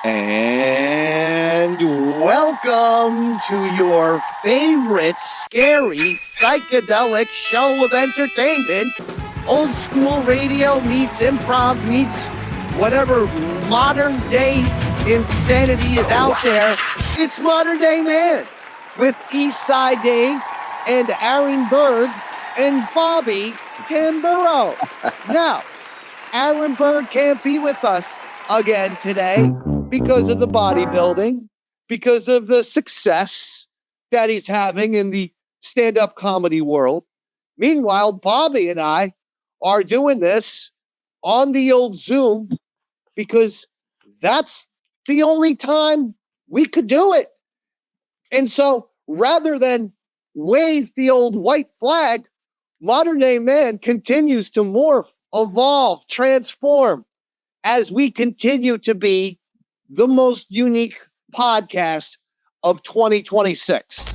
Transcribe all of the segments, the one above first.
And welcome to your favorite scary psychedelic show of entertainment. Old school radio meets improv meets whatever modern day insanity is out there. It's Modern Day Man with Eastside Dave and Aaron Berg and Bobby Tamburro. Now, Aaron Berg can't be with us again today because of the bodybuilding, because of the success that he's having in the stand-up comedy world. Meanwhile, Bobby and I are doing this on the old Zoom because that's the only time we could do it. And so rather than wave the old white flag, Modern Day Man continues to morph, evolve, transform as we continue to be the most unique podcast of 2026.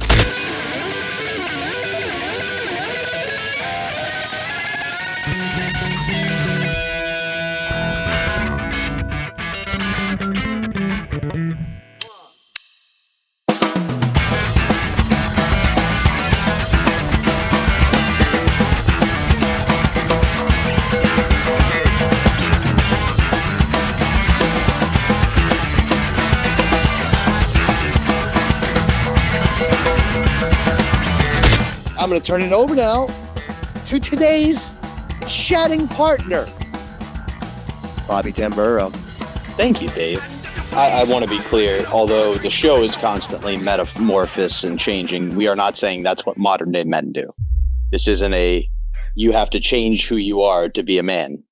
I'm going to turn it over now to today's chatting partner, Bobby Tamburro. Thank you, Dave. I want to be clear, although the show is constantly metamorphous and changing, we are not saying that's what modern day men do. This isn't a you have to change who you are to be a man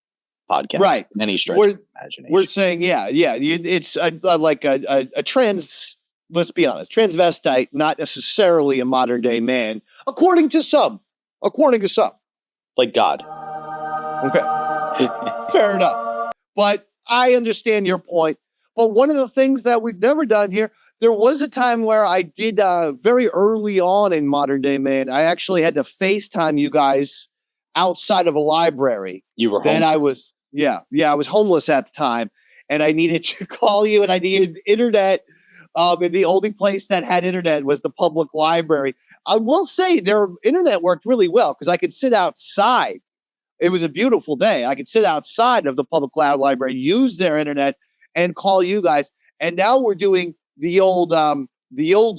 podcast. Right. Any stretch of imagination. We're saying, it's like a trans... Let's be honest, transvestite, not necessarily a modern day man, according to some. Like God. Okay. Fair enough. But I understand your point. But one of the things that we've never done here, there was a time where I did very early on in Modern Day Man, I actually had to FaceTime you guys outside of a library. You were home? And I was homeless at the time. And I needed to call you and I needed internet. And the only place that had internet was the public library. I will say their internet worked really well because I could sit outside. It was a beautiful day. I could sit outside of the public library, use their internet, and call you guys. And now we're doing the old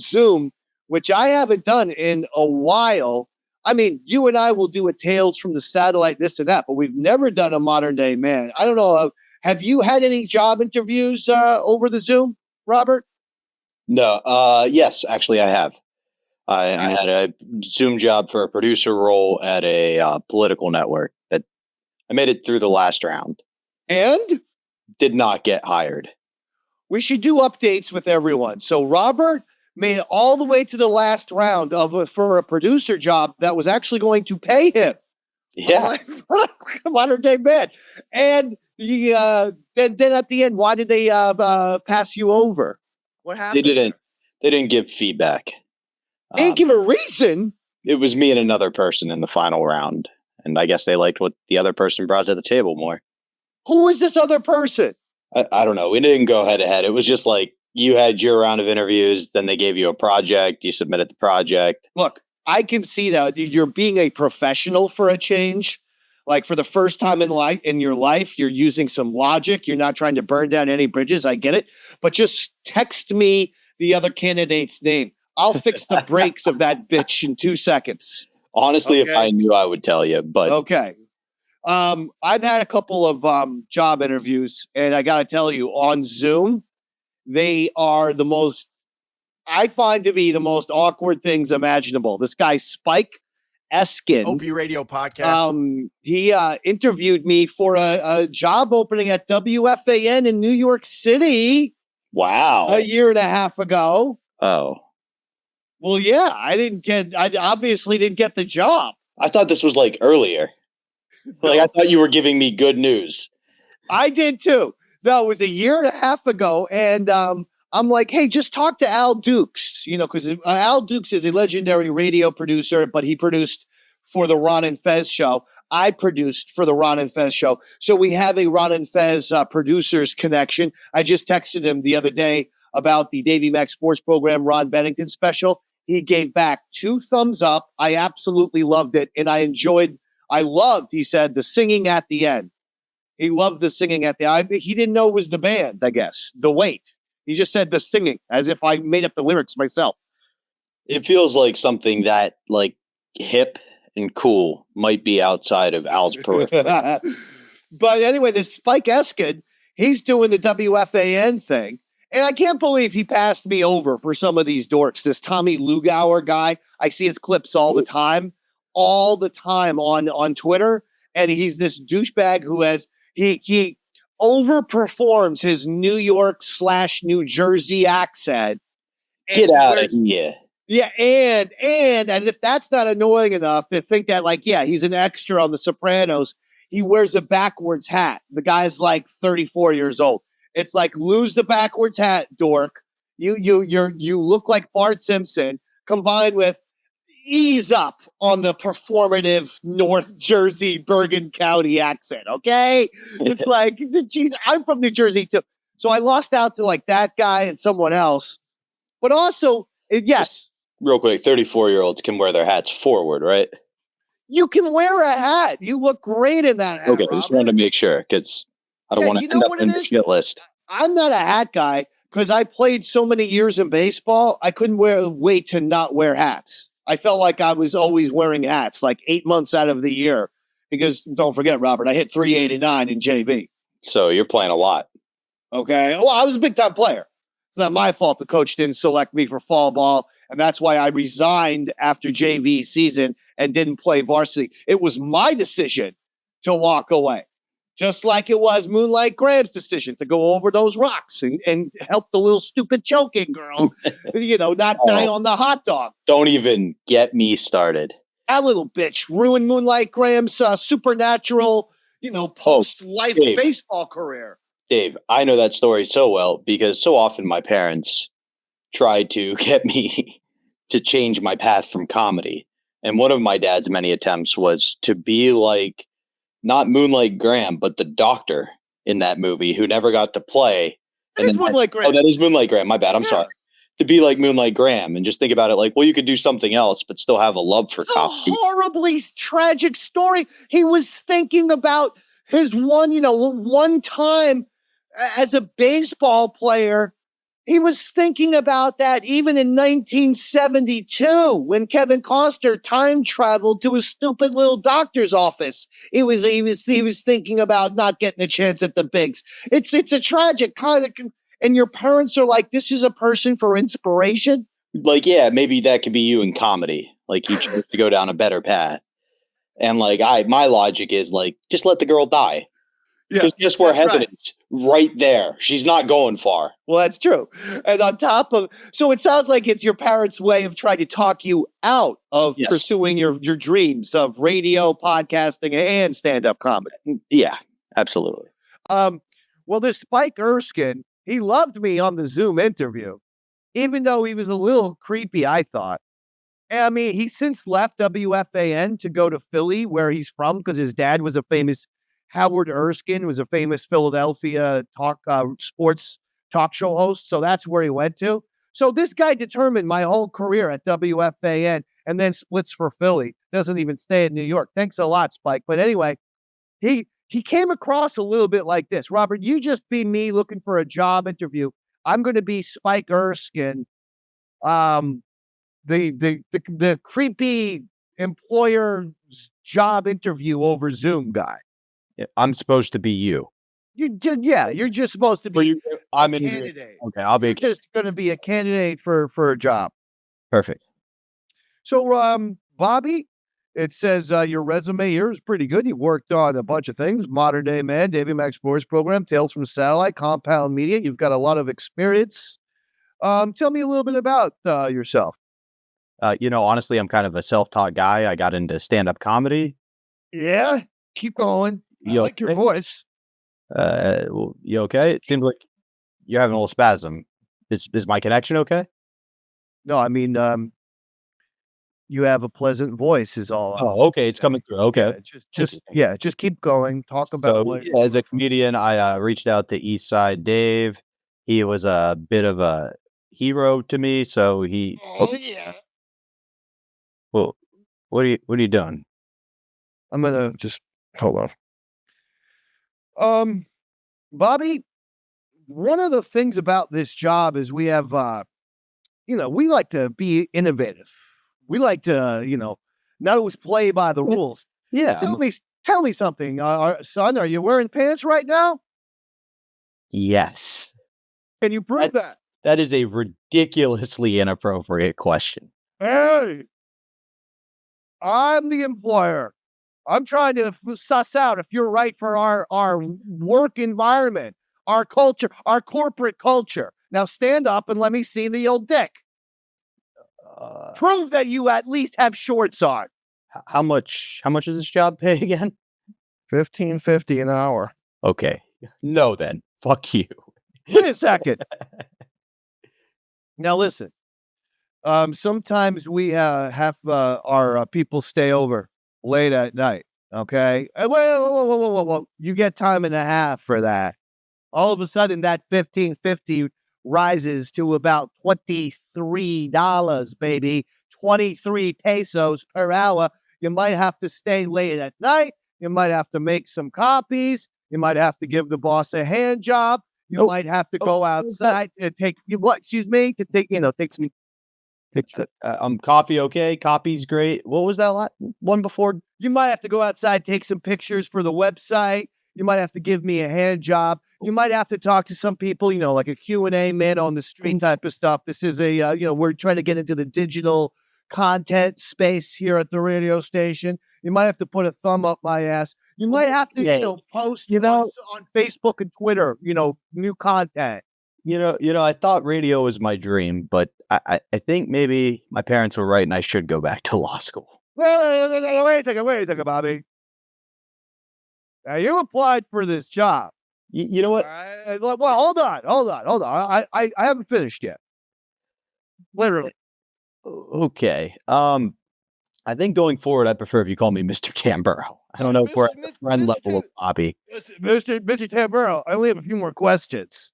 Zoom, which I haven't done in a while. I mean, you and I will do a Tales from the Satellite, this and that, but we've never done a Modern Day Man. I don't know. Have you had any job interviews over the Zoom, Robert? No. Yes, actually, I have. I had a Zoom job for a producer role at a political network that I made it through the last round. And? Did not get hired. We should do updates with everyone. So Robert made it all the way to the last round for a producer job that was actually going to pay him. Yeah. Modern Day Man. And then at the end, why did they pass you over? What happened? They didn't give feedback. They didn't give a reason? It was me and another person in the final round. And I guess they liked what the other person brought to the table more. Who was this other person? I don't know. We didn't go head to head. It was just like you had your round of interviews. Then they gave you a project. You submitted the project. Look, I can see that you're being a professional for a change. Like for the first time in your life, you're using some logic. You're not trying to burn down any bridges. I get it. But just text me the other candidate's name. I'll fix the brakes of that bitch in 2 seconds. Honestly, okay. If I knew, I would tell you. But okay. I've had a couple of job interviews, and I got to tell you, on Zoom, they are I find to be the most awkward things imaginable. This guy, Spike Eskin, OP Radio Podcast. He interviewed me for a job opening at WFAN in New York City. Wow. A year and a half ago. Oh. Well, yeah, I obviously didn't get the job. I thought this was like earlier. Like I thought you were giving me good news. I did too. No, it was a year and a half ago. And I'm like, hey, just talk to Al Dukes, because Al Dukes is a legendary radio producer, but he produced for the Ron and Fez show. I produced for the Ron and Fez show. So we have a Ron and Fez producers connection. I just texted him the other day about the Davey Mac Sports Program Ron Bennington special. He gave back 2 thumbs up. I absolutely loved it. And I loved, he said, the singing at the end. He loved the singing at the end. He didn't know it was the band, I guess, the Wait. He just said the singing as if I made up the lyrics myself. It feels like something that like hip and cool might be outside of Al's periphery. But anyway, this Spike Eskin, he's doing the WFAN thing. And I can't believe he passed me over for some of these dorks. This Tommy Lugauer guy, I see his clips all the time on Twitter. And he's this douchebag who has, he overperforms his New York / New Jersey accent. Get out of here. Yeah, and as if that's not annoying enough to think that, like, yeah, he's an extra on The Sopranos. He wears a backwards hat. The guy's like 34 years old. It's like, lose the backwards hat, dork. You look like Bart Simpson, combined with ease up on the performative North Jersey Bergen County accent. Okay, it's like, geez, I'm from New Jersey too, so I lost out to like that guy and someone else. But also, yes. Real quick, 34-year-olds can wear their hats forward, right? You can wear a hat. You look great in that hat. Okay, Robert. just wanted to make sure because I don't want to end up in the shit list. I'm not a hat guy because I played so many years in baseball. I couldn't wait to not wear hats. I felt like I was always wearing hats, like 8 months out of the year. Because don't forget, Robert, I hit 389 in JV. So you're playing a lot. Okay. Well, I was a big time player. It's not my fault the coach didn't select me for fall ball. And that's why I resigned after JV season and didn't play varsity. It was my decision to walk away. Just like it was Moonlight Graham's decision to go over those rocks and help the little stupid choking girl, not die on the hot dog. Don't even get me started. That little bitch ruined Moonlight Graham's supernatural, post-life baseball career. Dave, I know that story so well because so often my parents tried to get me to change my path from comedy. And one of my dad's many attempts was to be like, not Moonlight Graham, but the doctor in that movie who never got to play. That is Moonlight Graham. Oh, that is Moonlight Graham. My bad. I'm sorry. To be like Moonlight Graham and just think about it like, well, you could do something else, but still have a love for comedy. It's a horribly tragic story. He was thinking about his one time as a baseball player. He was thinking about that even in 1972 when Kevin Costner time traveled to his stupid little doctor's office. He was thinking about not getting a chance at the bigs. It's a tragic kind of, and your parents are like, this is a person for inspiration. Like, yeah, maybe that could be you in comedy. Like you chose to go down a better path. And like my logic is like, just let the girl die. Because guess where heaven is? Right there. She's not going far. Well, that's true. And on top of, so it sounds like it's your parents' way of trying to talk you out of pursuing your dreams of radio, podcasting, and stand-up comedy. Yeah, absolutely. Well, this Spike Erskine, he loved me on the Zoom interview, even though he was a little creepy, I thought. And, I mean, he since left WFAN to go to Philly, where he's from, because his dad was a famous Howard Erskine was a famous Philadelphia sports talk show host. So that's where he went to. So this guy determined my whole career at WFAN and then splits for Philly. Doesn't even stay in New York. Thanks a lot, Spike. But anyway, he came across a little bit like this. Robert, you just be me looking for a job interview. I'm going to be Spike Erskine, the creepy employer job interview over Zoom guy. I'm supposed to be you. You're just supposed to be I'm a in candidate. Okay, I'll be just going to be a candidate for a job. Perfect. So, Bobby, it says your resume here is pretty good. You've worked on a bunch of things: Modern Day Man, Davey Mac Sports Program, Tales from Satellite, Compound Media. You've got a lot of experience. Tell me a little bit about yourself. Honestly, I'm kind of a self-taught guy. I got into stand-up comedy. Yeah, keep going. I like your voice. You okay? It seems like you're having a little spasm. Is my connection okay? No, I mean, you have a pleasant voice is all. Oh, okay. It's coming through. Okay. Just keep going. Talk about So, what. yeah, as a comedian, I reached out to East Side Dave. He was a bit of a hero to me. So he. Oh, Yeah. well, what are you doing? I'm gonna just hold on. Bobby, one of the things about this job is we have, we like to be innovative. We like to, not always play by the rules. Yeah. Tell me something, son. Are you wearing pants right now? Yes. Can you prove that? That is a ridiculously inappropriate question. Hey, I'm the employer. I'm trying to suss out if you're right for our work environment, our culture, our corporate culture. Now stand up and let me see the old dick. Prove that you at least have shorts on. How much does this job pay again? $15.50 an hour. Okay. No, then. Fuck you. Wait a second. Now listen. Sometimes we have our people stay over late at night. Okay. Whoa. You get time and a half for that. All of a sudden, that $15.50 rises to about $23, baby. 23 pesos per hour. You might have to stay late at night. You might have to make some copies. You might have to give the boss a hand job. You might have to go outside and take some. Coffee, okay. Copy's great. What was that one before? You might have to go outside, take some pictures for the website. You might have to give me a hand job. You might have to talk to some people, like a Q&A, man on the street type of stuff. This is we're trying to get into the digital content space here at the radio station. You might have to put a thumb up my ass. You might have to, post, on Facebook and Twitter, new content. I thought radio was my dream, but I think maybe my parents were right and I should go back to law school. Wait a second, Bobby. Now, you applied for this job. You know what? Well, hold on. I haven't finished yet. Literally. Okay. I think going forward, I prefer if you call me Mr. Tamburro. I don't know if we're at the friend level of Bobby. Mr. Tamburro, I only have a few more questions.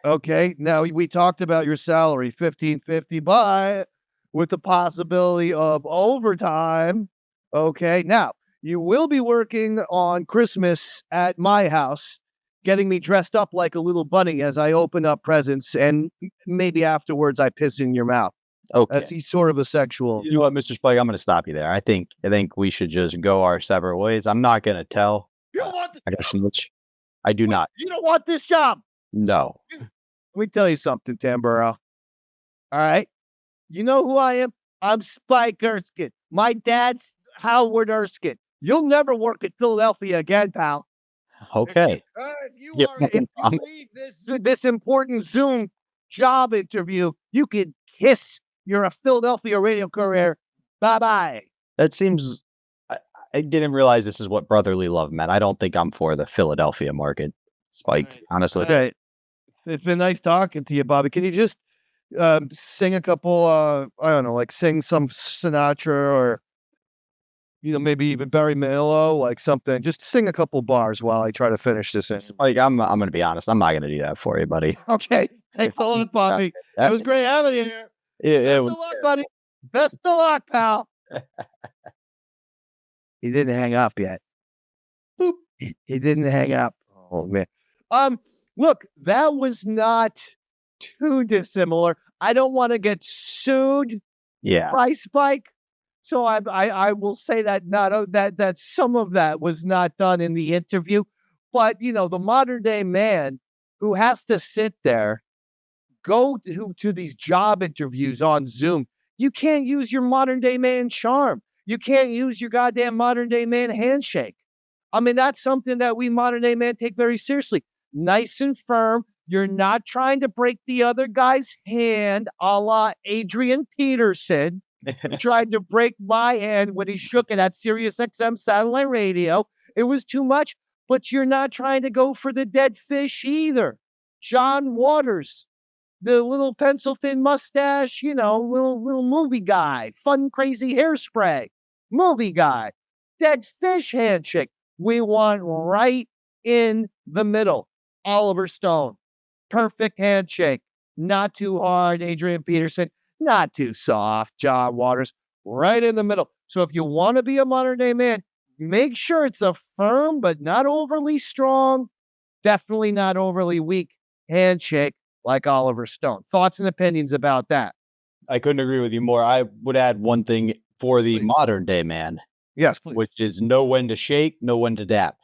Okay. Now, we talked about your salary, $15.50, but with the possibility of overtime. Okay. Now, you will be working on Christmas at my house, getting me dressed up like a little bunny as I open up presents, and maybe afterwards I piss in your mouth. Okay. That's sort of a sexual. You know what, Mr. Spike? I'm going to stop you there. I think we should just go our separate ways. I'm not going to tell. You don't want I got snitch. I do not. You don't want this job. No. Let me tell you something, Tamburro. All right. You know who I am? I'm Spike Erskine. My dad's Howard Erskine. You'll never work at Philadelphia again, pal. Okay. If you leave this important Zoom job interview, you can kiss your Philadelphia radio career. Bye-bye. That seems... I didn't realize this is what brotherly love meant. I don't think I'm for the Philadelphia market, Spike, honestly. Okay. It's been nice talking to you, Bobby. Can you just sing a couple, sing some Sinatra or... maybe even Barry Manilow, like something. Just sing a couple bars while I try to finish this in. Like, I'm going to be honest. I'm not going to do that for you, buddy. Okay. Thanks a lot, Bobby. It was great having you here. Best of luck, buddy. Best of luck, pal. He didn't hang up yet. Boop. He didn't hang up. Oh, man. Look, that was not too dissimilar. I don't want to get sued. Yeah. By Spike. So I will say that that some of that was not done in the interview, but the modern day man who has to sit there, go to these job interviews on Zoom. You can't use your modern day man charm. You can't use your goddamn modern day man handshake. I mean, that's something that we modern day men take very seriously. Nice and firm. You're not trying to break the other guy's hand, a la Adrian Peterson. He tried to break my hand when he shook it at Sirius XM satellite radio. It was too much, but you're not trying to go for the dead fish either. John Waters, the little pencil thin mustache, little movie guy, fun, crazy hairspray, movie guy, dead fish handshake. We want right in the middle. Oliver Stone, perfect handshake. Not too hard, Adrian Peterson. Not too soft, John Waters. Right in the middle. So if you want to be a modern day man, make sure it's a firm but not overly strong, definitely not overly weak handshake like Oliver Stone. Thoughts and opinions about that? I couldn't agree with you more. I would add one thing for the modern day man. Yes, please. Which is know when to shake, know when to dap.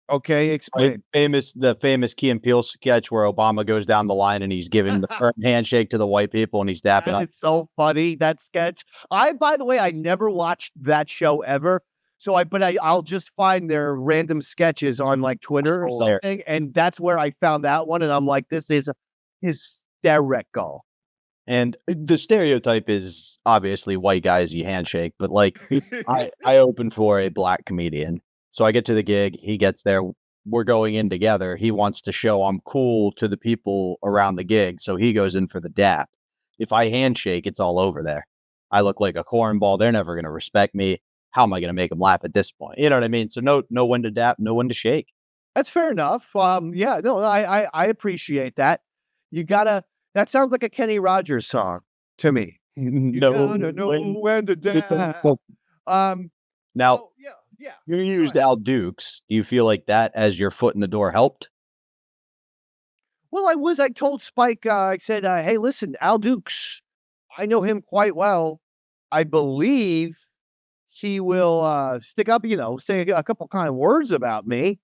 Okay, explain. The famous Key and Peele sketch where Obama goes down the line and he's giving the firm handshake to the white people and he's dapping up. It's so funny, that sketch. By the way, I never watched that show ever. So I'll just find their random sketches on like Twitter or something. And that's where I found that one. And I'm like, this is hysterical. And the stereotype is obviously white guys, you handshake, but like I open for a black comedian. So I get to the gig, he gets there, we're going in together. He wants to show I'm cool to the people around the gig. So he goes in for the dap. If I handshake, it's all over there. I look like a cornball. They're never going to respect me. How am I going to make them laugh at this point? You know what I mean? So know when to dap, know when to shake. That's fair enough. I appreciate that. That sounds like a Kenny Rogers song to me. Know when to dap. Now, you used Al Dukes. Do you feel like that as your foot in the door helped? Well, I told Spike, I said, hey, listen, Al Dukes, I know him quite well. I believe he will stick up, say a couple kind words about me,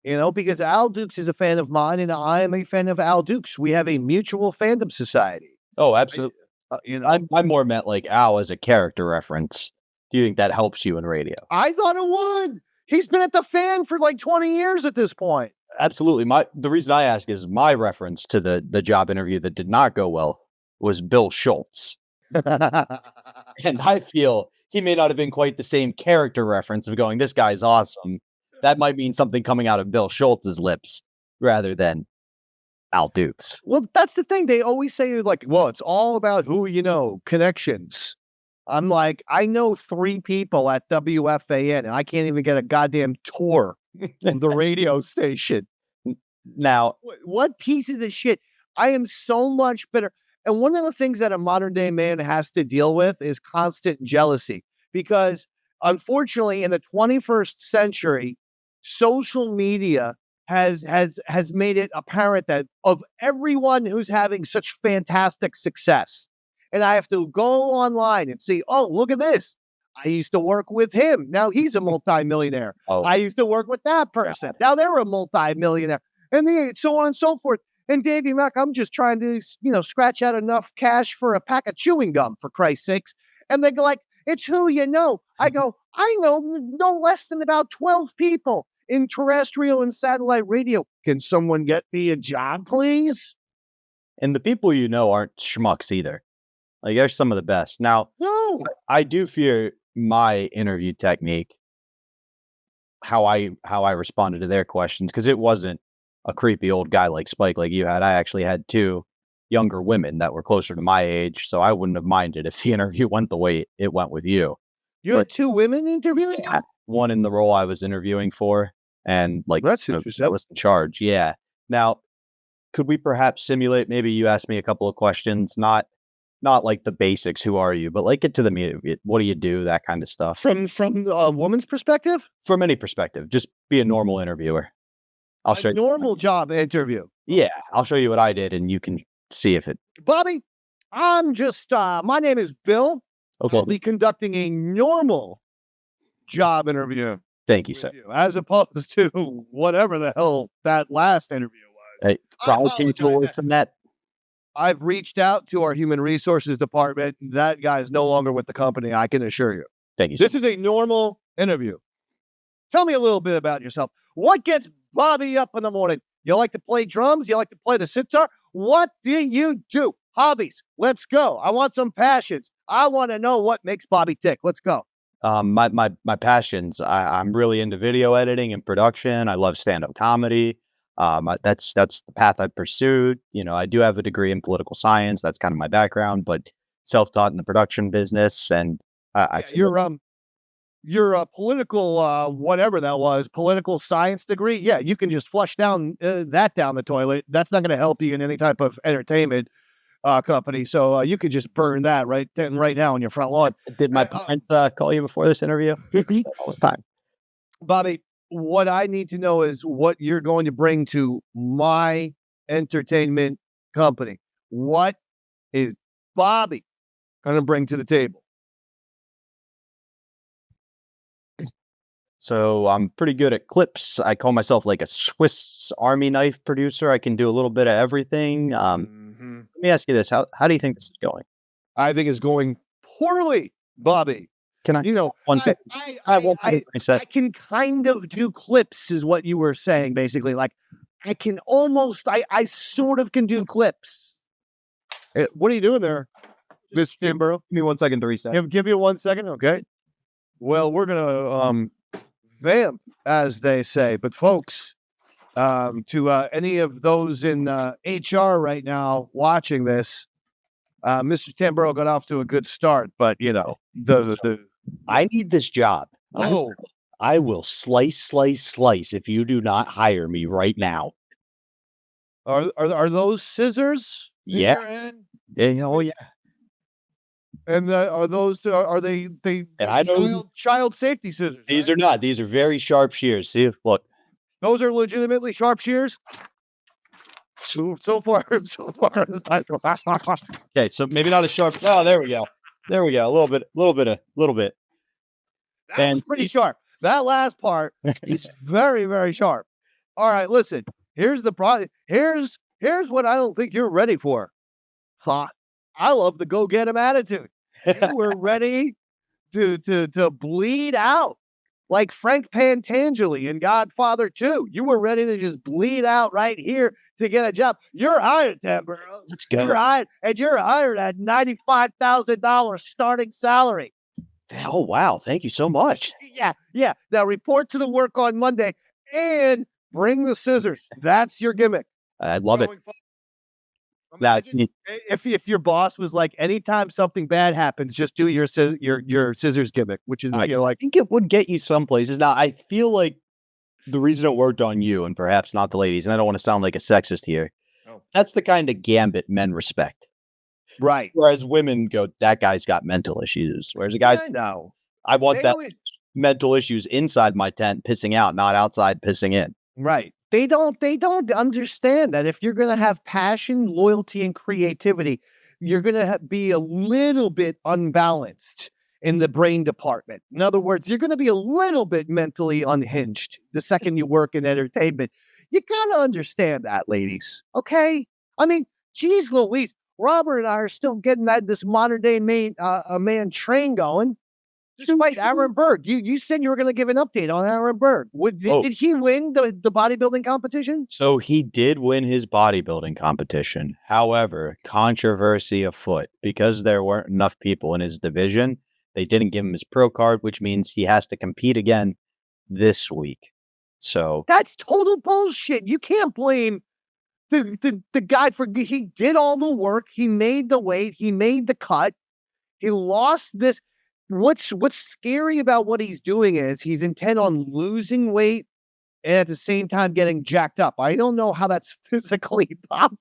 because Al Dukes is a fan of mine and I am a fan of Al Dukes. We have a mutual fandom society. Oh, absolutely. I more meant like Al as a character reference. Do you think that helps you in radio? I thought it would. He's been at the Fan for like 20 years at this point. Absolutely. The reason I ask is my reference to the job interview that did not go well was Bill Schultz. And I feel he may not have been quite the same character reference of going, this guy's awesome. That might mean something coming out of Bill Schultz's lips rather than Al Dukes. Well, that's the thing. They always say like, well, it's all about who you know, connections. I'm like, I know 3 people at WFAN, and I can't even get a goddamn tour of the radio station. Now, what pieces of shit? I am so much better. And one of the things that a modern day man has to deal with is constant jealousy, because unfortunately, in the 21st century, social media has made it apparent that of everyone who's having such fantastic success, and I have to go online and see, oh, look at this. I used to work with him. Now he's a multimillionaire. Oh. I used to work with that person. Now they're a multimillionaire. And so on and so forth. And Davey Mack, I'm just trying to, scratch out enough cash for a pack of chewing gum, for Christ's sakes. And they go like, it's who you know. I go, I know no less than about 12 people in terrestrial and satellite radio. Can someone get me a job, please? And the people you know aren't schmucks either. Like, they're some of the best. Now, no, I do fear my interview technique, how I responded to their questions, because it wasn't a creepy old guy like Spike like you had. I actually had 2 younger women that were closer to my age, so I wouldn't have minded if the interview went the way it went with you. You had 2 women interviewing? One in the role I was interviewing for, and like that's interesting. That was in charge. Yeah. Now, could we perhaps simulate? Maybe you ask me a couple of questions, not like the basics. Who are you? But like get to the meat of it. What do you do? That kind of stuff. From a woman's perspective? From any perspective, just be a normal interviewer. I'll show you. Normal job interview. Yeah, I'll show you what I did, and you can see if it. Bobby, I'm just. My name is Bill. Okay. I'll be conducting a normal job interview. Thank you, sir. As opposed to whatever the hell that last interview was. Hey, probably change the words from that. I've reached out to our human resources department. That guy is no longer with the company, I can assure you. Thank you, sir. This is a normal interview. Tell me a little bit about yourself. What gets Bobby up in the morning? You like to play drums? You like to play the sitar? What do you do? Hobbies. Let's go. I want some passions. I want to know what makes Bobby tick. Let's go. My passions. I'm really into video editing and production. I love stand-up comedy. That's the path I've pursued. I do have a degree in political science. That's kind of my background, but self-taught in the production business. And your political whatever that was, political science degree. Yeah, you can just flush down that down the toilet. That's not going to help you in any type of entertainment company. So you could just burn that right now on your front lawn. Did my parents call you before this interview? All the time. Bobby, what I need to know is what you're going to bring to my entertainment company. What is Bobby going to bring to the table? So I'm pretty good at clips. I call myself like a Swiss Army knife producer. I can do a little bit of everything. Let me ask you this. How do you think this is going? I think it's going poorly, Bobby. Can I? 1 second. I can kind of do clips is what you were saying, basically. Like, I can almost, I sort of can do clips. What are you doing there, Mr. Tamburro? Give me 1 second to reset. Give you 1 second, okay? Well, we're going to vamp, as they say. But, folks, to any of those in HR right now watching this, Mr. Tamburro got off to a good start, but, I need this job. Oh, I will slice if you do not hire me right now. Are those scissors? Yeah. Oh yeah. And are those are they and I know child safety scissors? These are not. These are very sharp shears. See, look. Those are legitimately sharp shears. So far. Okay, so maybe not as sharp. Oh, there we go. A little bit. That's pretty sharp. That last part is very, very sharp. All right, listen. Here's the problem. Here's what I don't think you're ready for. I love the go get 'em attitude. You were ready to bleed out like Frank Pantangeli in Godfather 2. You were ready to just bleed out right here to get a job. You're hired, Tamburro. Let's go. You're hired, and you're hired at $95,000 starting salary. Oh, wow. Thank you so much. Yeah. Now report to the work on Monday and bring the scissors. That's your gimmick. I love it. Now, if your boss was like, anytime something bad happens, just do your scissors gimmick, which is I think it would get you some places. Now, I feel like the reason it worked on you and perhaps not the ladies, and I don't want to sound like a sexist here, that's the kind of gambit men respect. Right. Whereas women go, that guy's got mental issues. Whereas the guys, no, I want that mental issues inside my tent pissing out, not outside pissing in. Right. They don't understand that if you're going to have passion, loyalty, and creativity, you're going to be a little bit unbalanced in the brain department. In other words, you're going to be a little bit mentally unhinged the second you work in entertainment. You got to understand that, ladies. Okay? I mean, geez Louise, Robert and I are still getting this modern day man train going. Despite Aaron Berg, you said you were going to give an update on Aaron Berg. Did he win the bodybuilding competition? So he did win his bodybuilding competition. However, controversy afoot. Because there weren't enough people in his division, they didn't give him his pro card, which means he has to compete again this week. So that's total bullshit. You can't blame the guy he did all the work. He made the weight. He made the cut. He lost this. What's scary about what he's doing is he's intent on losing weight and at the same time getting jacked up. I don't know how that's physically possible.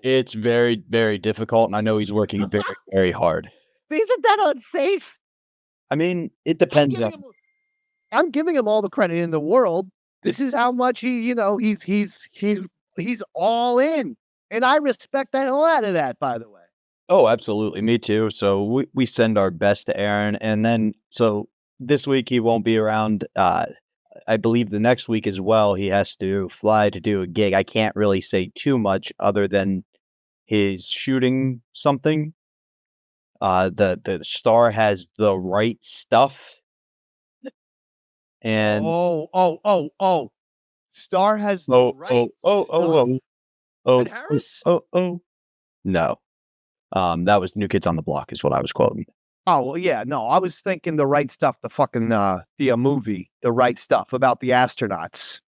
It's very, very difficult, and I know he's working very, very hard. Isn't that unsafe? I mean, it depends. I'm giving him all the credit in the world. This is how much he's all in, and I respect the hell out of that. By the way. Oh, absolutely. Me too. So we send our best to Aaron. And then, so this week he won't be around. I believe the next week as well, he has to fly to do a gig. I can't really say too much other than he's shooting something. The star has the right stuff. And Star has the right stuff. No. That was New Kids on the Block is what I was quoting. Oh, well, yeah, no, I was thinking The Right Stuff, the fucking, the movie, The Right Stuff about the astronauts.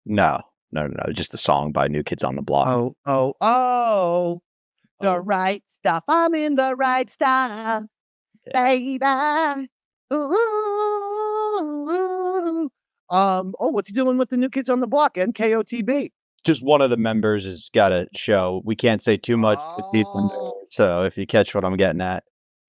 No. No. Just the song by New Kids on the Block. The right stuff. I'm in the right stuff, baby. Ooh. What's he doing with the New Kids on the Block? NKOTB. Just one of the members has got a show. We can't say too much with these so if you catch what I'm getting at.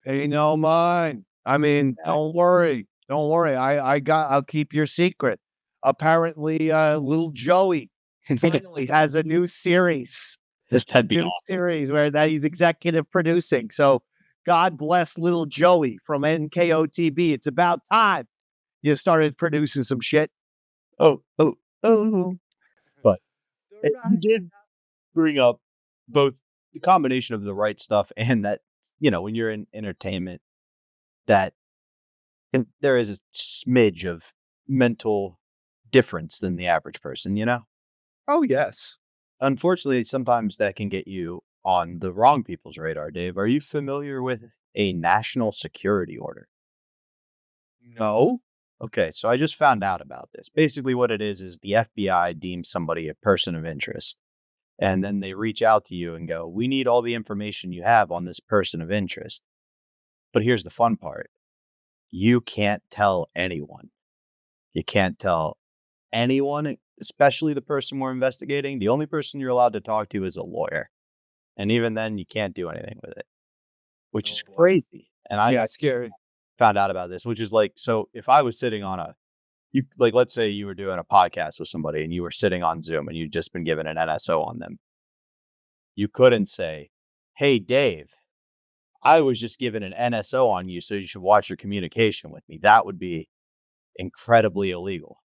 Pay no mind. I mean, don't worry. I'll keep your secret. Apparently, little Joey finally has a new series. That'd be New series where he's executive producing. So God bless little Joey from NKOTB. It's about time you started producing some shit. Oh. But you did bring up both the combination of the right stuff and that, when you're in entertainment, that there is a smidge of mental difference than the average person, Oh, yes. Unfortunately, sometimes that can get you on the wrong people's radar, Dave. Are you familiar with a national security order? No. Okay, so I just found out about this. Basically, what it is the FBI deems somebody a person of interest. And then they reach out to you and go, we need all the information you have on this person of interest. But here's the fun part. You can't tell anyone. You can't tell anyone, especially the person we're investigating. The only person you're allowed to talk to is a lawyer. And even then, you can't do anything with it, which is crazy. And it's scary. Found out about this, which is so if I was sitting on let's say you were doing a podcast with somebody and you were sitting on Zoom and you'd just been given an NSO on them. You couldn't say, hey, Dave, I was just given an NSO on you, so you should watch your communication with me. That would be incredibly illegal.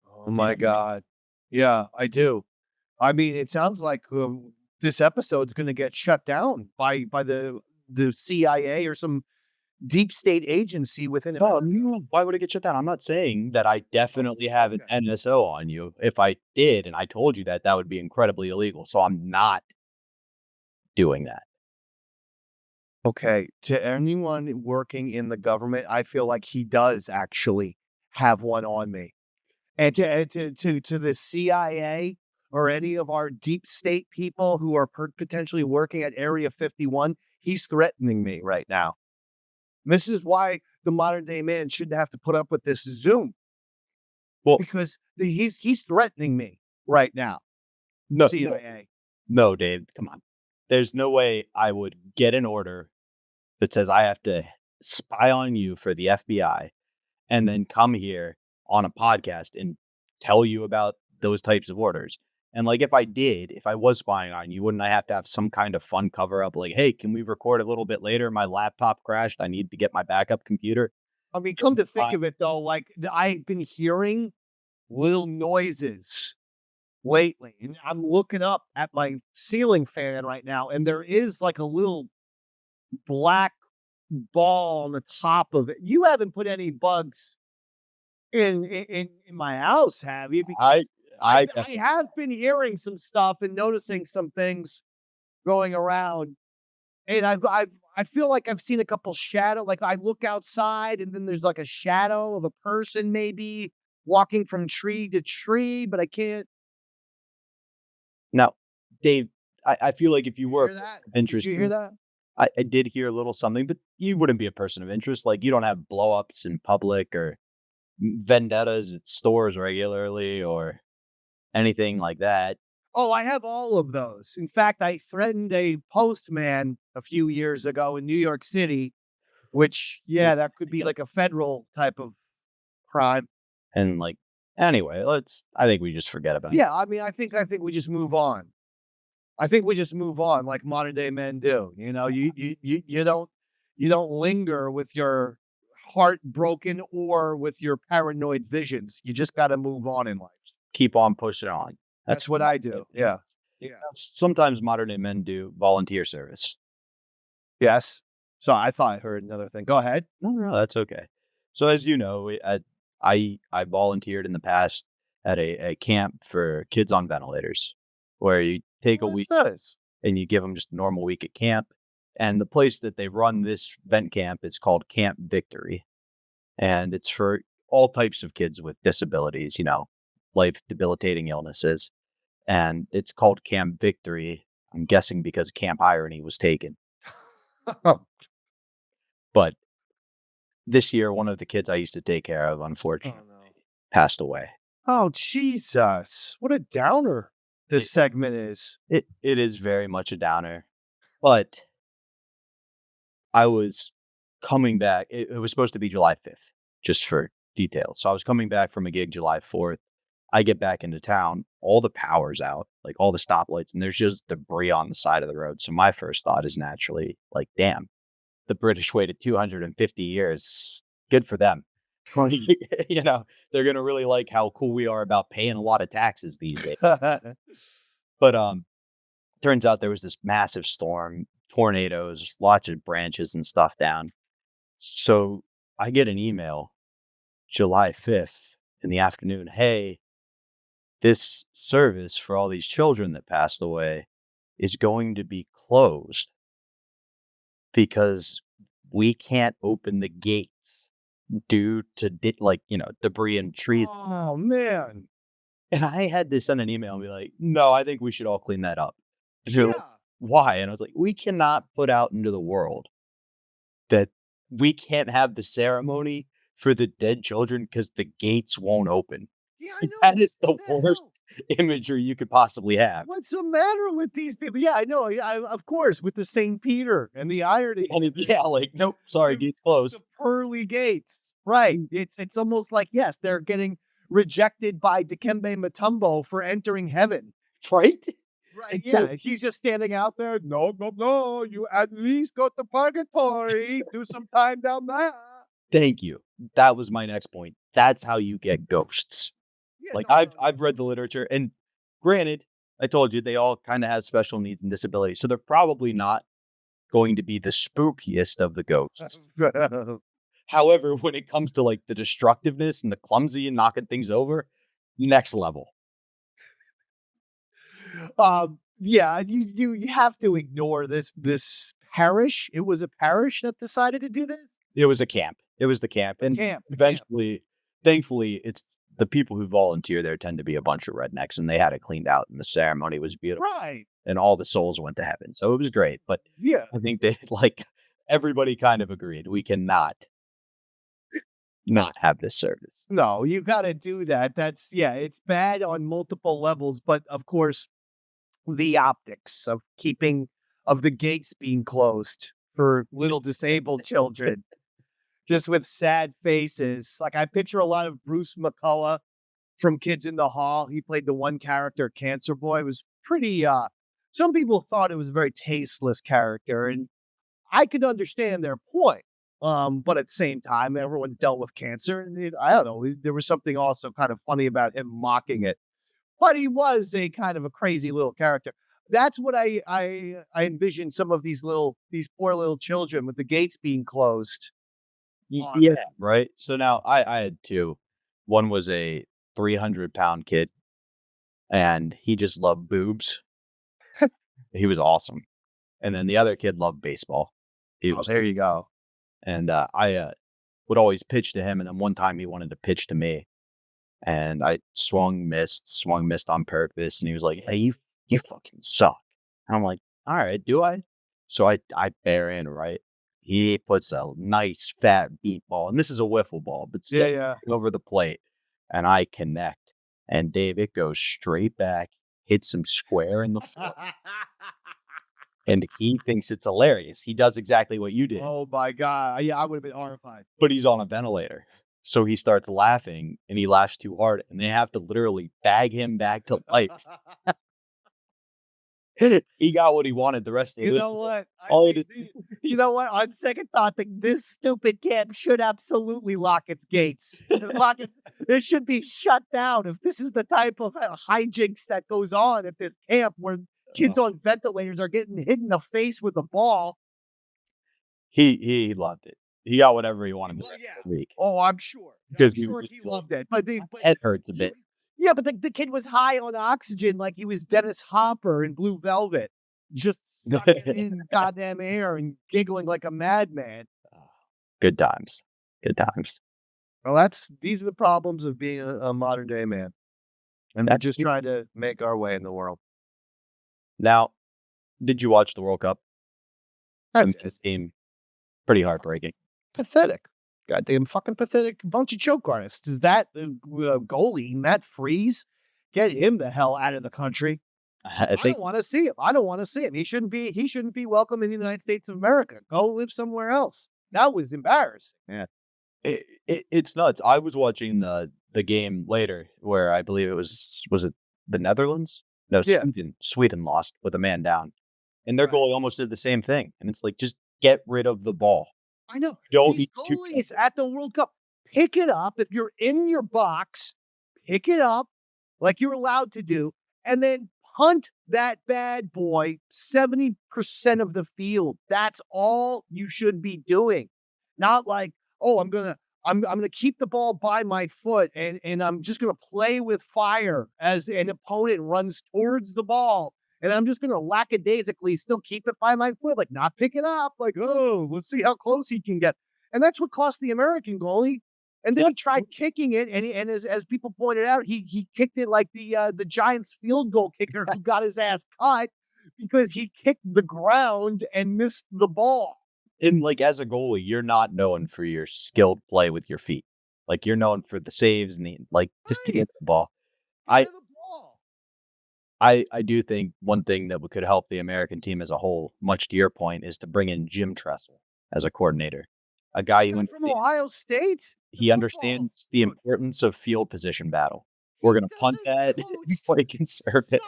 Oh, my God. Yeah, I do. I mean, it sounds like this episode's going to get shut down by the CIA or some deep state agency within it. Why would it get shut down? I'm not saying that I definitely have an NSO on you. If I did and I told you that would be incredibly illegal. So I'm not doing that. Okay. To anyone working in the government, I feel like he does actually have one on me. And to the CIA or any of our deep state people who are potentially working at Area 51, he's threatening me right now. This is why the modern day man shouldn't have to put up with this Zoom. Well, because he's threatening me right now. No, CIA. No, Dave, come on. There's no way I would get an order that says I have to spy on you for the FBI and then come here on a podcast and tell you about those types of orders. And if I was spying on you, wouldn't I have to have some kind of fun cover up? Like, hey, can we record a little bit later? My laptop crashed. I need to get my backup computer. I mean, come to think of it, though, I've been hearing little noises lately. And I'm looking up at my ceiling fan right now, and there is a little black ball on the top of it. You haven't put any bugs in my house, have you? Because I have been hearing some stuff and noticing some things going around, and I feel like I've seen a couple shadow. I look outside, and then there's a shadow of a person maybe walking from tree to tree, but I can't. Now, Dave, I feel like if you were interested, did you hear that? I did hear a little something, but you wouldn't be a person of interest. You don't have blow-ups in public or vendettas at stores regularly or anything like that. Oh, I have all of those. In fact, I threatened a postman a few years ago in New York City, which, that could be a federal type of crime. And anyway, I think we just forget about it. Yeah, I mean, I think we just move on. I think we just move on like modern day men do. You don't linger with your heart broken or with your paranoid visions. You just got to move on in life. Keep on pushing on. That's what I do. Yeah. Sometimes modern day men do volunteer service. Yes. So I thought I heard another thing. Go ahead. No, that's okay. So as you know, I volunteered in the past at a camp for kids on ventilators, where you take a week and you give them just a normal week at camp. And the place that they run this vent camp is called Camp Victory. And it's for all types of kids with disabilities, life debilitating illnesses. and it's called Camp Victory. I'm guessing because Camp Irony was taken. But this year, one of the kids I used to take care of, unfortunately, passed away. Oh, Jesus. What a downer this segment is. It is very much a downer. But I was coming back. It was supposed to be July 5th, just for details. So I was coming back from a gig July 4th. I get back into town. All the power's out, like all the stoplights, and there's just debris on the side of the road. So my first thought is naturally like, damn, the British waited 250 years. Good for them. You know, they're going to really like how cool we are about paying a lot of taxes these days. But turns out there was this massive storm, tornadoes, lots of branches and stuff down. So I get an email July 5th in the afternoon. Hey, this service for all these children that passed away is going to be closed because we can't open the gates due to debris and trees. Oh, man. And I had to send an email and be like, no, I think we should all clean that up. And they're like, why? And I was like, we cannot put out into the world that we can't have the ceremony for the dead children because the gates won't open. Yeah, I know. That is the worst imagery you could possibly have. What's the matter with these people? Yeah, I know. Of course, with the St. Peter and the irony. And nope, sorry, gates closed. The pearly gates. Right. It's almost like, yes, they're getting rejected by Dikembe Mutombo for entering heaven. Right? Right. Yeah. He's just standing out there. No. You at least go to purgatory. Do some time down there. Thank you. That was my next point. That's how you get ghosts. Yeah, I've read the literature, and granted, I told you they all kind of have special needs and disabilities, so they're probably not going to be the spookiest of the ghosts. However, when it comes to like the destructiveness and the clumsy and knocking things over, next level. Yeah, you have to ignore this parish. It was a parish that decided to do this. It was a camp. It was the camp, and eventually, thankfully, it's the people who volunteer there tend to be a bunch of rednecks, and they had it cleaned out, and the ceremony was beautiful. Right. And all the souls went to heaven, so it was great. But yeah, I think they everybody kind of agreed we cannot not have this service. No, you got to do that. It's bad on multiple levels, but of course, the optics of the gates being closed for little disabled children, just with sad faces. Like I picture a lot of Bruce McCullough from Kids in the Hall. He played the one character, Cancer Boy. It was pretty. Some people thought it was a very tasteless character, and I could understand their point. But at the same time, everyone's dealt with cancer, and I don't know. There was something also kind of funny about him mocking it. But he was a kind of a crazy little character. That's what I envision some of these poor little children with the gates being closed. Yeah, right. So now I had two. One was a 300-pound kid, and he just loved boobs. He was awesome. And then the other kid loved baseball. There you go. And I would always pitch to him, and then one time he wanted to pitch to me. And I swung, missed on purpose. And he was like, hey, you fucking suck. And I'm like, all right, do I? So I bear in, right? He puts a nice fat beat ball. And this is a wiffle ball, but still over the plate. And I connect. And Dave, it goes straight back, hits him square in the foot. And he thinks it's hilarious. He does exactly what you did. Oh, my God. Yeah, I would have been horrified. But he's on a ventilator. So he starts laughing, and he laughs too hard, and they have to literally bag him back to life. He got what he wanted the rest of the You know what? You know what? On second thought, this stupid camp should absolutely lock its gates. It should be shut down if this is the type of hijinks that goes on at this camp where kids on ventilators are getting hit in the face with a ball. He loved it. He got whatever he wanted this week. Oh, I'm sure. Because he loved it. But head hurts a bit. Yeah, but the kid was high on oxygen like he was Dennis Hopper in Blue Velvet. Just sucking in goddamn air and giggling like a madman. Good times. Good times. Well, these are the problems of being a modern day man. And we're just trying to make our way in the world. Now, did you watch the World Cup? This game, pretty heartbreaking. Pathetic. Goddamn fucking pathetic bunch of choke artists. Is that goalie, Matt Freese? Get him the hell out of the country. I don't want to see him. I don't want to see him. He shouldn't be welcome in the United States of America. Go live somewhere else. That was embarrassing. Yeah. It's nuts. I was watching the game later where I believe it was it the Netherlands? No, Yeah. Sweden lost with a man down. And their goalie almost did the same thing. And it's like, just get rid of the ball. I know. Don't These goalies at the World Cup, pick it up. If you're in your box, pick it up like you're allowed to do, and then punt that bad boy 70% of the field. That's all you should be doing. Not like, oh, I'm gonna keep the ball by my foot and I'm just gonna play with fire as an opponent runs towards the ball. And I'm just going to lackadaisically still keep it by my foot, like not pick it up. Like, oh, let's see how close he can get. And that's what cost the American goalie. And then he tried kicking it, and as people pointed out, he kicked it like the Giants field goal kicker who got his ass cut because he kicked the ground and missed the ball. And like, as a goalie, you're not known for your skilled play with your feet. Like, you're known for the saves and just to get the ball. I do think one thing that could help the American team as a whole, much to your point, is to bring in Jim Tressel as a coordinator. A guy who from Ohio State. He understands the importance of field position battle. We're going to punt that and play conservative.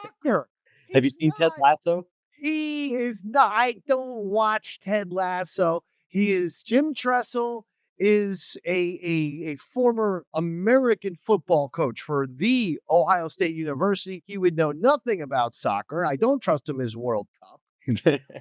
Have you seen Ted Lasso? He is not. I don't watch Ted Lasso. Jim Tressel is a former American football coach for the Ohio State University. He would know nothing about soccer. I don't trust him as World Cup.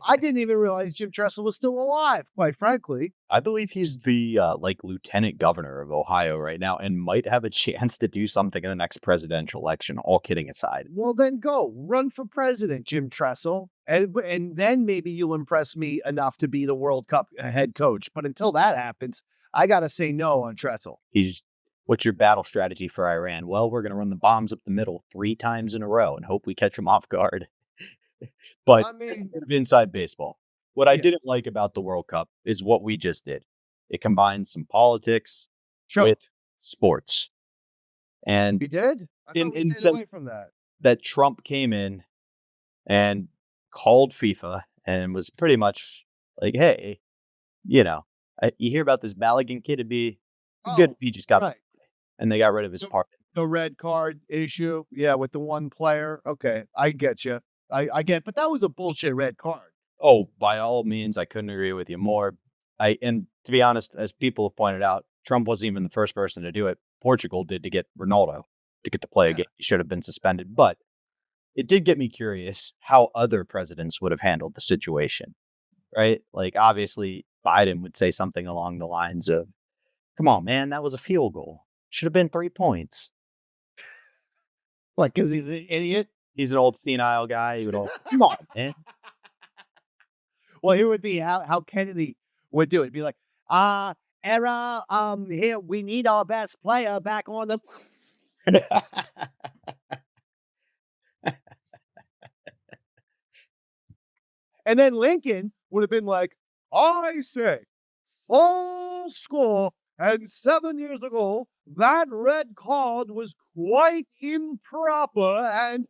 I didn't even realize Jim Tressel was still alive, quite frankly. I believe he's the lieutenant governor of Ohio right now and might have a chance to do something in the next presidential election, all kidding aside. Well, then go. Run for president, Jim Tressel. And then maybe you'll impress me enough to be the World Cup head coach. But until that happens, I got to say no on Tressel. What's your battle strategy for Iran? Well, we're going to run the bombs up the middle 3 times in a row and hope we catch them off guard. But inside baseball. What I didn't like about the World Cup is what we just did. It combined some politics with sports. And we did? I thought we stayed away from that. That Trump came in and called FIFA and was pretty much like, hey, you hear about this Balogun kid, it'd be good if he just got and they got rid of his part. The red card issue, with the one player. Okay, I get you. I get, but that was a bullshit red card. Oh, by all means, I couldn't agree with you more. And to be honest, as people have pointed out, Trump wasn't even the first person to do it. Portugal did to get Ronaldo to get to play a game. He should have been suspended, but it did get me curious how other presidents would have handled the situation, right? Like, obviously, Biden would say something along the lines of, come on, man, that was a field goal. Should have been 3 points. What, because he's an idiot? He's an old senile guy. He would all, come on, man. Well, here would be how Kennedy would do it. It'd be like, error, here, we need our best player back on the... And then Lincoln would have been like, I say, full score, and 7 years ago, that red card was quite improper, and...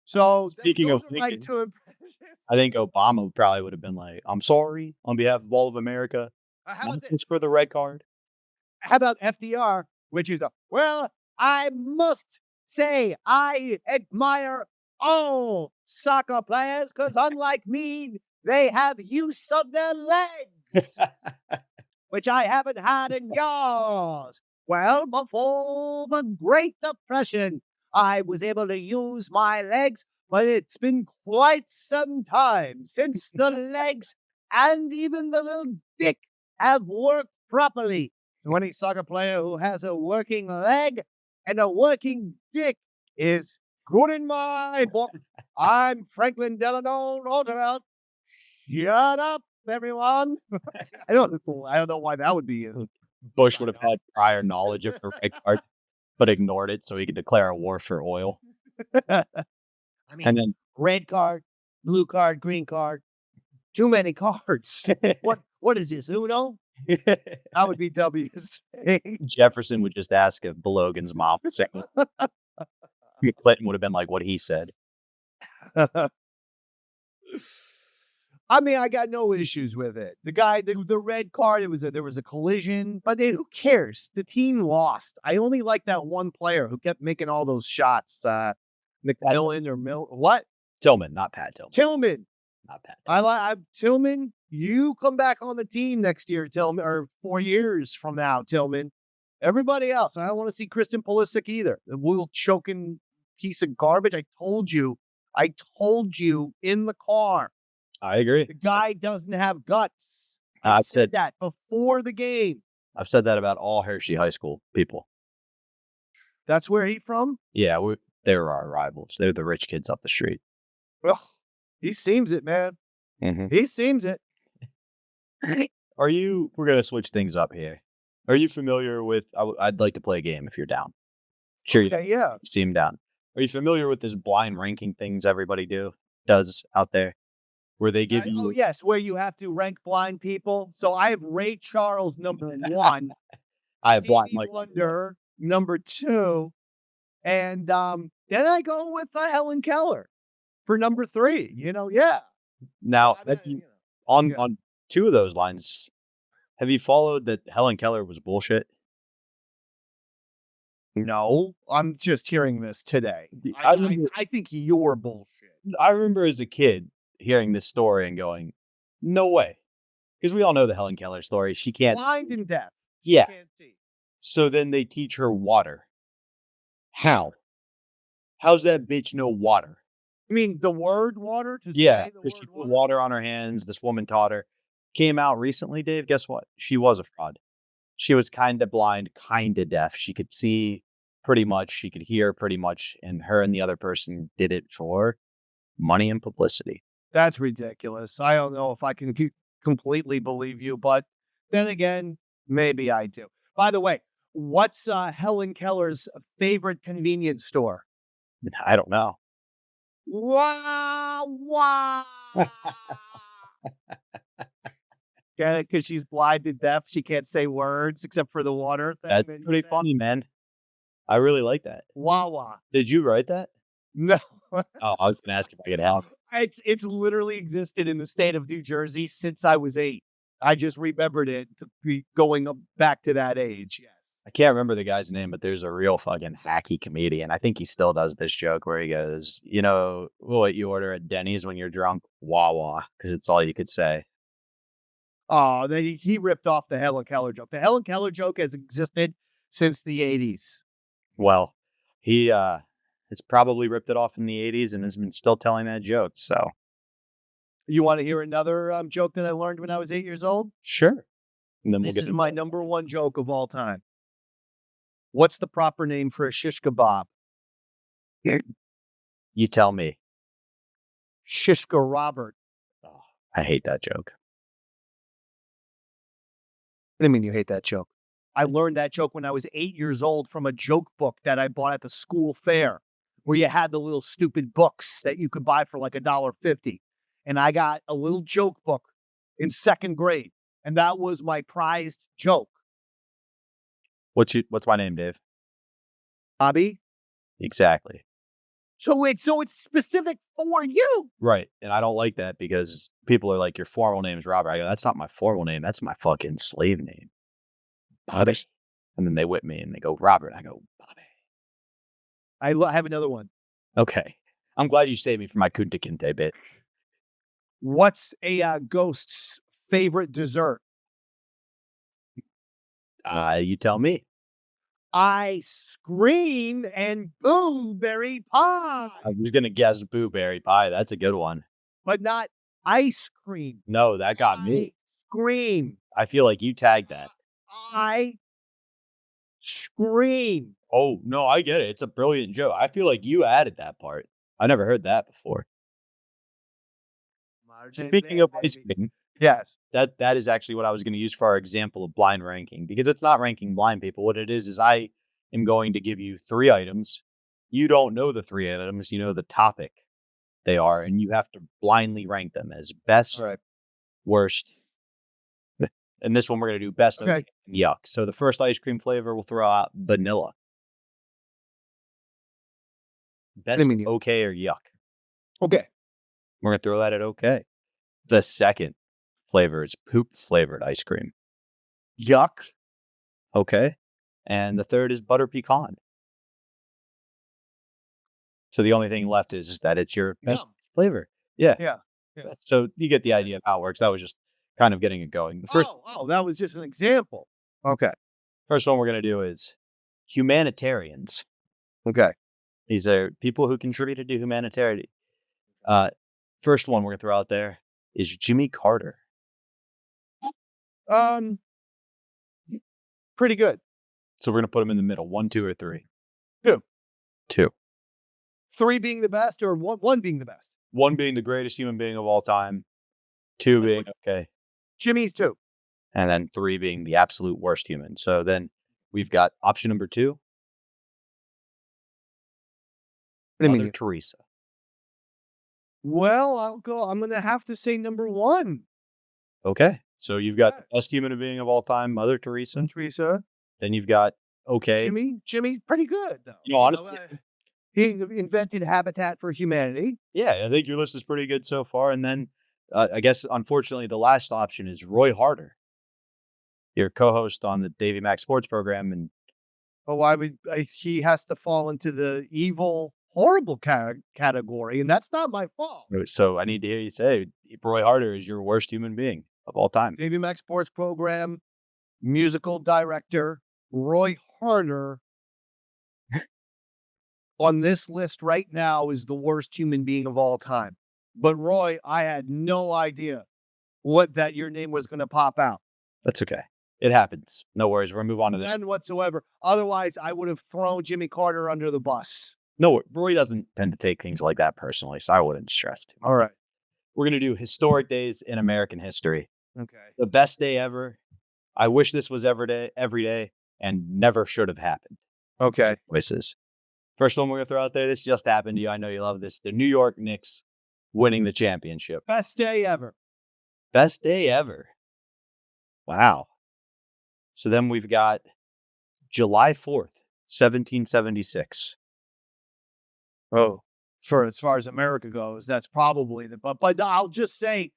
So, speaking of Lincoln, I think Obama probably would have been like, I'm sorry on behalf of all of America. Thanks for the red card. How about FDR, which is well, I must say I admire all soccer players because unlike me, they have use of their legs, which I haven't had in years. Well, before the Great Depression, I was able to use my legs, but it's been quite some time since the legs and even the little dick have worked properly. So any soccer player who has a working leg and a working dick is good in my book. I'm Franklin Delano Roosevelt. Shut up, everyone. I don't know why that would be Bush would have had prior knowledge of the red card, but ignored it so he could declare a war for oil. I mean, And then red card, blue card, green card. Too many cards. What is this, Uno? That would be W's. Jefferson would just ask if Logan's mom was saying. Clinton would have been like what he said. I mean, I got no issues with it. The guy, the red card, there was a collision, but who cares? The team lost. I only like that one player who kept making all those shots. McMillan or what? Tillman, not Pat Tillman. Tillman. Not Pat. Tillman, you come back on the team next year, Tillman, or 4 years from now, Tillman. Everybody else, I don't want to see Kristen Pulisic either. The little choking piece of garbage. I told you in the car. I agree. The guy doesn't have guts. I said that before the game. I've said that about all Hershey High School people. That's where he from? Yeah, they're our rivals. They're the rich kids up the street. Well, he seems it, man. Mm-hmm. He seems it. We're going to switch things up here. Are you familiar with, I'd like to play a game if you're down. Sure. Okay, yeah. You seem down. Are you familiar with this blind ranking things everybody does out there? Where they give you... Oh, yes, where you have to rank blind people. So I have Ray Charles, number 1. I have blind Stevie Wonder, number 2. And then I go with Helen Keller for number 3. Yeah. Now, on 2 of those lines, have you followed that Helen Keller was bullshit? No, I'm just hearing this today. I think you're bullshit. I remember as a kid hearing this story and going, no way. Because we all know the Helen Keller story. She can't... Blind and deaf. Yeah. She can't see. So then they teach her water. How? How's that bitch know water? You mean the word water? Yeah, because she put water on her hands. This woman taught her. Came out recently, Dave. Guess what? She was a fraud. She was kind of blind, kind of deaf. She could see pretty much. She could hear pretty much. And her and the other person did it for money and publicity. That's ridiculous. I don't know if I can completely believe you, but then again, maybe I do. By the way, what's Helen Keller's favorite convenience store? I don't know. Wow. Yeah, because she's blind and deaf. She can't say words except for the water thing. That's pretty funny, man. I really like that. Wawa. Did you write that? No. Oh, I was going to ask if I could help. It's literally existed in the state of New Jersey since I was 8. I just remembered it to be going back to that age. Yes. I can't remember the guy's name, but there's a real fucking hacky comedian. I think he still does this joke where he goes, you know what you order at Denny's when you're drunk? Wawa, because it's all you could say. Oh, he ripped off the Helen Keller joke. The Helen Keller joke has existed since the 80s. Well, he has probably ripped it off in the 80s and has been still telling that joke. So, you want to hear another joke that I learned when I was 8 years old? Sure. And then this is my number 1 joke of all time. What's the proper name for a shish kebab? You tell me. Shishka Robert. Oh, I hate that joke. What do you mean you hate that joke? I learned that joke when I was 8 years old from a joke book that I bought at the school fair, where you had the little stupid books that you could buy for like $1.50. And I got a little joke book in 2nd grade, and that was my prized joke. What's my name, Dave? Bobby? Exactly. So it's specific for you. Right. And I don't like that because people are like, your formal name is Robert. I go, that's not my formal name. That's my fucking slave name. Bobby. And then they whip me and they go, Robert. I go, Bobby. I have another one. Okay. I'm glad you saved me from my Kunta Kinte bit. What's a ghost's favorite dessert? You tell me. Ice cream and blueberry pie. I was going to guess blueberry pie. That's a good one. But not ice cream. No, that got me. Scream. I feel like you tagged that. I scream. Oh, no, I get it. It's a brilliant joke. I feel like you added that part. I never heard that before. Speaking of ice cream, Yes. That is actually what I was going to use for our example of blind ranking, because it's not ranking blind people. What it is I am going to give you 3 items. You don't know the 3 items. You know the topic they are, and you have to blindly rank them as best, worst. And this one we're going to do best, okay, and yuck. So the first ice cream flavor we'll throw out vanilla. Best, okay, or yuck. Okay. We're going to throw that at okay. The second flavor is poop flavored ice cream. Yuck. Okay. And the third is butter pecan. So the only thing left is that it's your best flavor. Yeah. Yeah. So you get the idea of how it works. That was just kind of getting it going. The first, that was just an example. Okay. First one we're going to do is Humanitarians. Okay. These are people who contributed to humanitarian. First one we're going to throw out there is Jimmy Carter. Pretty good. So we're going to put him in the middle. 1, 2, or 3? 2. 2. 3 being the best, or 1 being the best? 1 being the greatest human being of all time. 2 being okay. Jimmy's 2. And then 3 being the absolute worst human. So then we've got option number 2. Mother Teresa. Well, I'm going to have to say number 1. Okay. So you've got best human being of all time, Mother Teresa. Then you've got okay. Jimmy's pretty good, though. You know, honestly, he invented Habitat for Humanity. Yeah, I think your list is pretty good so far. And then I guess, unfortunately, the last option is Roy Harder, your co-host on the Davey Mack Sports program. And he has to fall into the evil, horrible category, and that's not my fault. So I need to hear you say Roy Harder is your worst human being of all time. Davey Mack Sports program, musical director, Roy Harder on this list right now is the worst human being of all time. But Roy, I had no idea that your name was going to pop out. That's okay. It happens. No worries. We're going to move on to that. None whatsoever. Otherwise, I would have thrown Jimmy Carter under the bus. No, Roy doesn't tend to take things like that personally, so I wouldn't stress too much. All right. We're going to do historic days in American history. Okay. The best day ever. I wish this was every day, and never should have happened. Okay. Voices. First one we're going to throw out there. This just happened to you. I know you love this. The New York Knicks winning the championship. Best day ever. Best day ever. Wow. So then we've got July 4th, 1776. Oh, as far as America goes, that's probably but I'll just say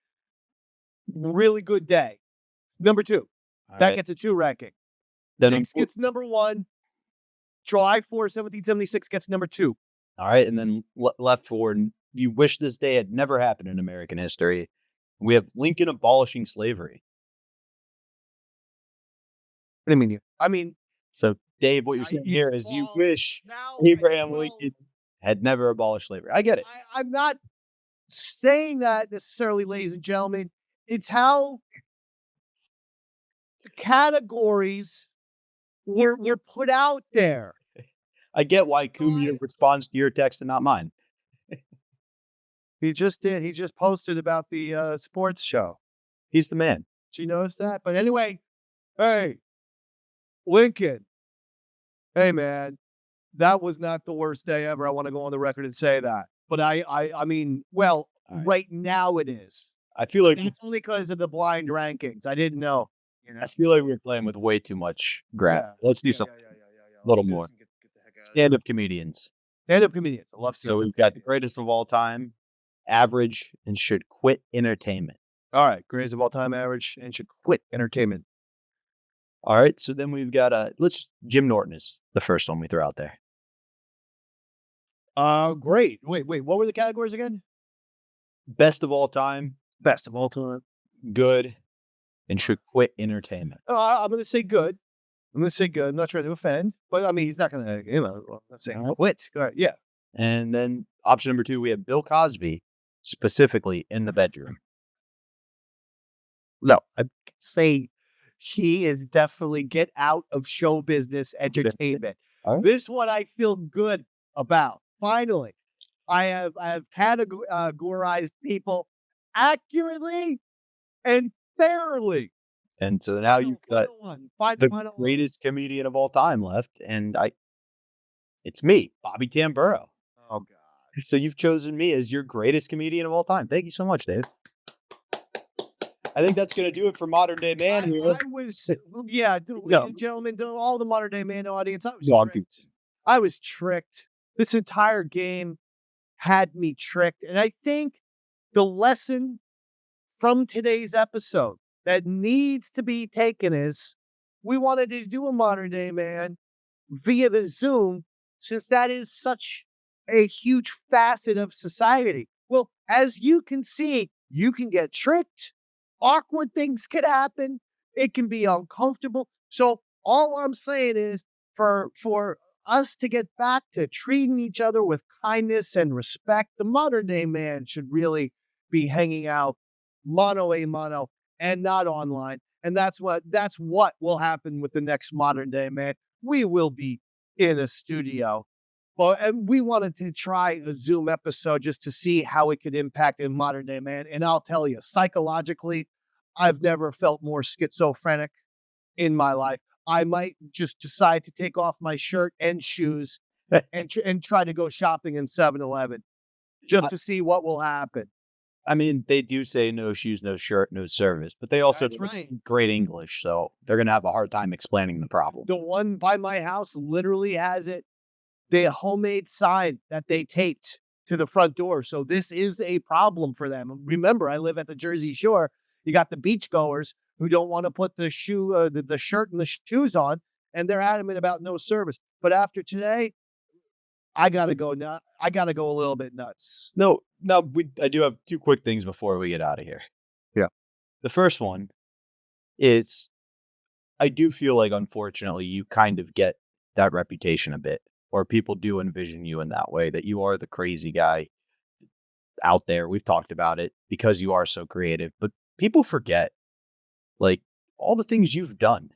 really good day. Number 2. That gets a 2 ranking. Then Knicks gets number 1. July 4th, 1776 gets number 2. All right. And then left forward, you wish this day had never happened in American history. We have Lincoln abolishing slavery. What do you mean? So, Dave, what you're saying here is you wish Abraham Lincoln had never abolished slavery. I get it. I'm not saying that necessarily, ladies and gentlemen. It's how the categories were put out there. I get why Kumia responds to your text and not mine. He just did. He just posted about the sports show. He's the man. She knows that. But anyway, hey, Lincoln. Hey, man, that was not the worst day ever. I want to go on the record and say that. But I mean, well, right now it is. I feel like that's only because of the blind rankings. I didn't know. I feel like we're playing with way too much grab. Yeah. Let's do something a little more. Stand-up comedians. Stand-up comedians. I love so we've got the greatest of all time, average, and should quit entertainment. All right. Greatest of all time, average, and should quit entertainment. All right. So then we've got Jim Norton is the first one we throw out there. Great. Wait. What were the categories again? Best of all time. Best of all time. Good. And should quit entertainment. I'm going to say good. I'm not trying to offend, but I mean, he's not going to, I'm not saying quit. All right, yeah. And then option number 2, we have Bill Cosby, specifically in the bedroom. No, I'd say he is definitely get out of show business entertainment. Right. This one I feel good about. Finally, I have categorized people accurately and fairly. And so now you've got the Final one. greatest comedian of all time left, and it's me, Bobby Tamburro. Oh, God. So you've chosen me as your greatest comedian of all time. Thank you so much, Dave. I think that's going to do it for Modern Day Man here. Gentlemen, to all the Modern Day Man audience, I was No, I'm tricked. I was tricked. This entire game had me tricked. And I think the lesson from today's episode that needs to be taken is we wanted to do a Modern Day Man via the Zoom, since that is such a huge facet of society. Well, as you can see, you can get tricked. Awkward things can happen. It can be uncomfortable. So all I'm saying is for us to get back to treating each other with kindness and respect, the Modern Day Man should really be hanging out mano a mano and not online. And that's what will happen with the next Modern Day Man. We will be in a studio. And we wanted to try a Zoom episode just to see how it could impact a Modern Day Man. And I'll tell you, psychologically, I've never felt more schizophrenic in my life. I might just decide to take off my shirt and shoes and try to go shopping in 7-Eleven just to see what will happen. I mean, they do say no shoes, no shirt, no service, but they also speak great English, so they're going to have a hard time explaining the problem. The one by my house literally has the homemade sign that they taped to the front door. So this is a problem for them. Remember, I live at the Jersey Shore. You got the beachgoers who don't want to put the shirt and the shoes on, and they're adamant about no service. But after today, I gotta go nuts. I gotta go a little bit nuts. No, I do have two quick things before we get out of here. Yeah. The first one is I do feel like, unfortunately, you kind of get that reputation a bit, or people do envision you in that way, that you are the crazy guy out there. We've talked about it because you are so creative, but people forget, like, all the things you've done.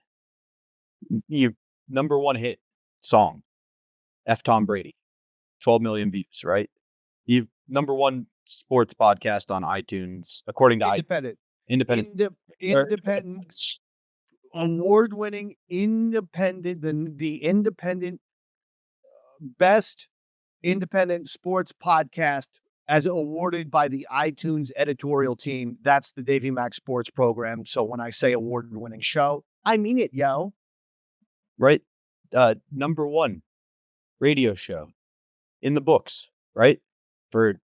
Your #1 hit song, F. Tom Brady, 12 million views, right? You've #1 sports podcast on iTunes, according to independent, award-winning, independent, the independent, best independent sports podcast as awarded by the iTunes editorial team. That's the Davey Mac Sports program. So when I say award-winning show, I mean it, yo. Right. #1 radio show in the books, right? For,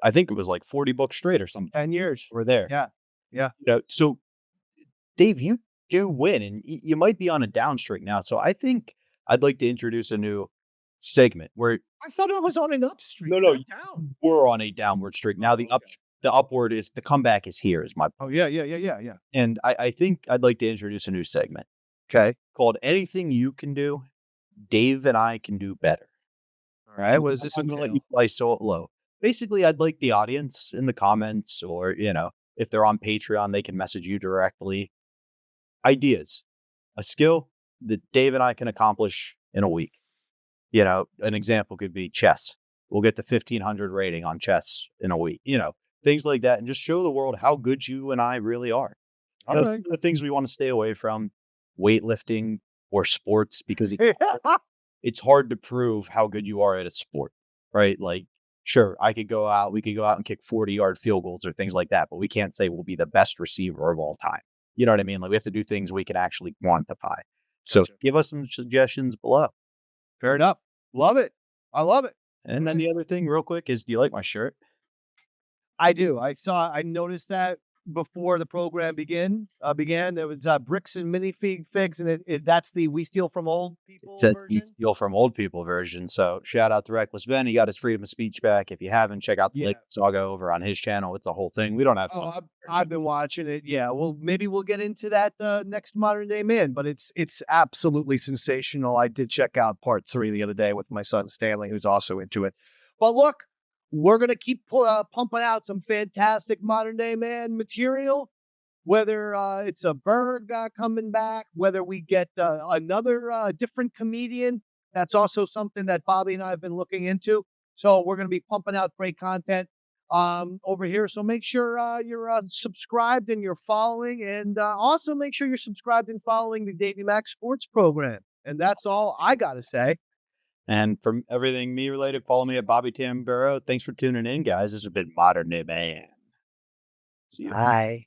I think it was like 40 books straight or something. 10 years. We're there. Yeah. You know, so Dave, you do win, and you might be on a down streak now. So I think I'd like to introduce a new segment where I thought I was on an up streak. No, down. We're on a downward streak. Now the upward is, the comeback is here, is my point. Oh, yeah. And I think I'd like to introduce a new segment. Okay. Called Anything You Can Do, Dave and I Can Do Better. All right. What is this? I'm going to let you play so low. Basically, I'd like the audience in the comments, or, if they're on Patreon, they can message you directly. Ideas. A skill that Dave and I can accomplish in a week. An example could be chess. We'll get the 1,500 rating on chess in a week. Things like that, and just show the world how good you and I really are. All right. The things we want to stay away from, weightlifting or sports, because it's hard to prove how good you are at a sport, right? Like, sure, we could go out and kick 40-yard field goals or things like that, but we can't say we'll be the best receiver of all time. You know what I mean? Like, we have to do things we can actually quantify. So give us some suggestions below. Fair enough. Love it. I love it. And then the other thing real quick is, do you like my shirt? I do. I noticed that before the program began. There was bricks and minifigs, and that's the We Steal from Old People version. We Steal from Old People version. So shout out to Reckless Ben. He got his freedom of speech back. If you haven't, check out the saga over on his channel. It's a whole thing. We don't have. I've been watching it. Yeah. Well, maybe we'll get into that next Modern Day Man. But it's absolutely sensational. I did check out part 3 the other day with my son Stanley, who's also into it. But look, we're going to keep pumping out some fantastic Modern Day Man material, whether it's a Berg coming back, whether we get another different comedian. That's also something that Bobby and I have been looking into. So we're going to be pumping out great content. over here. So make sure you're subscribed and you're following, and also make sure you're subscribed and following the Davy Mac Sports Program. And that's all I got to say. And for everything me related, follow me at Bobby Tamburro. Thanks for tuning in, guys. This has been Modern Day Man. See you. Bye.